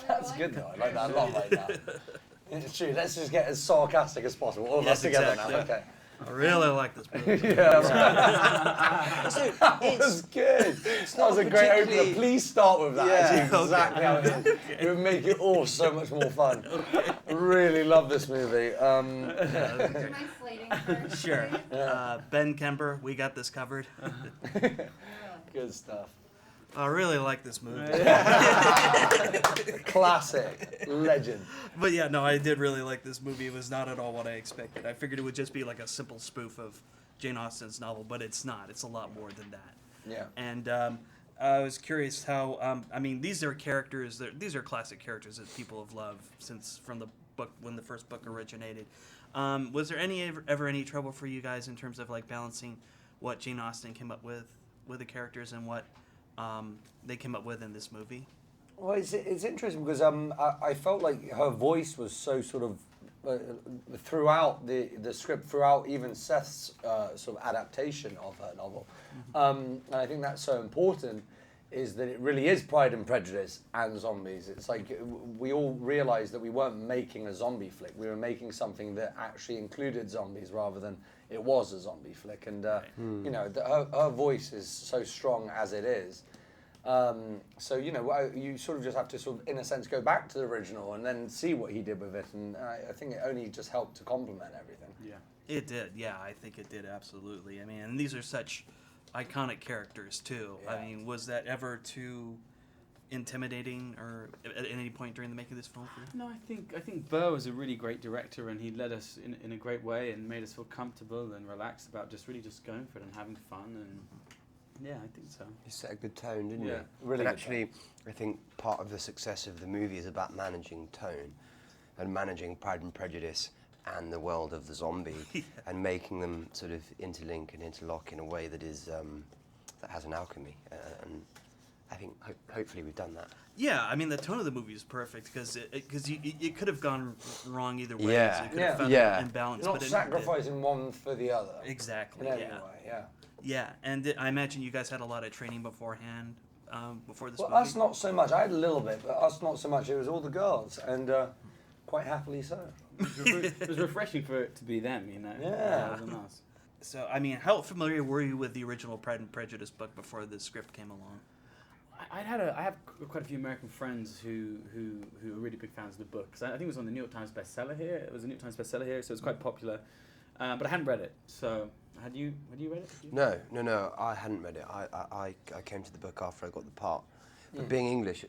That's good though. I like that a lot right now. It's true. Let's just get as sarcastic as possible. All of us together now. Okay. I really like this movie. Yeah, that was good. That was a great opener. Please start with that. Actually, exactly how it is. It would make it all so much more fun. Really love this movie. Sure. Ben Kemper, we got this covered. Good stuff. I really like this movie. Classic. Legend. But yeah, no, I did really like this movie. It was not at all what I expected. I figured it would just be like a simple spoof of Jane Austen's novel, but it's not. It's a lot more than that. Yeah. And I was curious how, I mean, these are characters, these are classic characters that people have loved since from the book, when the first book originated. Was there ever any trouble for you guys in terms of like balancing what Jane Austen came up with the characters and what they came up with in this movie? Well, it's interesting because I felt like her voice was so sort of throughout the script, throughout even Seth's sort of adaptation of her novel. And I think that's so important, is that it really is Pride and Prejudice and zombies. It's like we all realised that we weren't making a zombie flick. We were making something that actually included zombies rather than it was a zombie flick. And, you know, her voice is so strong as it is. So, you know, you sort of just have to sort of, in a sense, go back to the original and then see what he did with it. And I think it only just helped to complement everything. Yeah. It did. Yeah, I think it did. Absolutely. I mean, and these are such iconic characters too. Yeah. I mean, was that ever too intimidating or at any point during the making of this film for you? No, I think Burr was a really great director, and he led us in a great way and made us feel comfortable and relaxed about just going for it and having fun. And yeah, I think so. You set a good tone, didn't you? Yeah, really. And actually, I think part of the success of the movie is about managing tone and managing Pride and Prejudice and the world of the zombie and making them sort of interlink and interlock in a way that is that has an alchemy. And I think hopefully we've done that. Yeah, I mean the tone of the movie is perfect because it could have gone wrong either way. Yeah, so it could have found an imbalance. You're not sacrificing one for the other. Exactly. In any way, yeah. Yeah, and I imagine you guys had a lot of training beforehand, before this movie? Well, us not so much. I had a little bit, but us not so much. It was all the girls, and quite happily so. It was refreshing for it to be them, you know. Yeah. Rather than us. So, I mean, how familiar were you with the original Pride and Prejudice book before the script came along? I have quite a few American friends who are really big fans of the book. 'Cause I think it was on the New York Times bestseller here. It was a New York Times bestseller here, so it was quite popular. But I hadn't read it. So, had you read it? No, I hadn't read it. I came to the book after I got the part. But being English,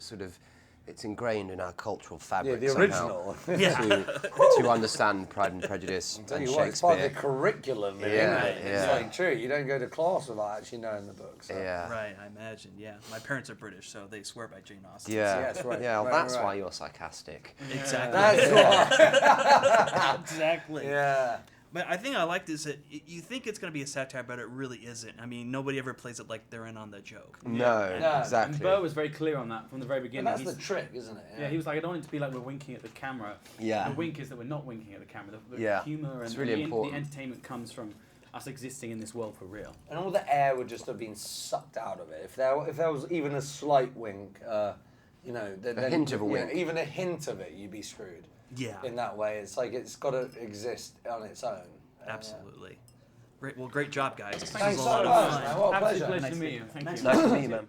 it's ingrained in our cultural fabric. Yeah, the original. To understand Pride and Prejudice and Shakespeare. It's part of the curriculum. Yeah. It's like true. You don't go to class without actually knowing the book. So. Yeah. Right, I imagine. Yeah, my parents are British, so they swear by Jane Austen. Yeah, yes, right. Yeah, well, right, that's right. why you're sarcastic. Exactly. That's why. Exactly. Yeah. But I think I like this. You think it's going to be a satire, but it really isn't. I mean, nobody ever plays it like they're in on the joke. No, exactly. And Burr was very clear on that from the very beginning. And that's the trick, isn't it? Yeah, he was like, I don't want it to be like we're winking at the camera. Yeah. The wink is that we're not winking at the camera. The humour and really the entertainment comes from us existing in this world for real. And all the air would just have been sucked out of it. If there was even a slight wink, you know, then, a hint of a wink. Even a hint of it, you'd be screwed. Yeah. In that way, it's like it's got to exist on its own. Absolutely. Great. Well, great job, guys. Thanks so much, man. What a pleasure. Absolute pleasure to meet you. Thank you. Nice to meet you, man.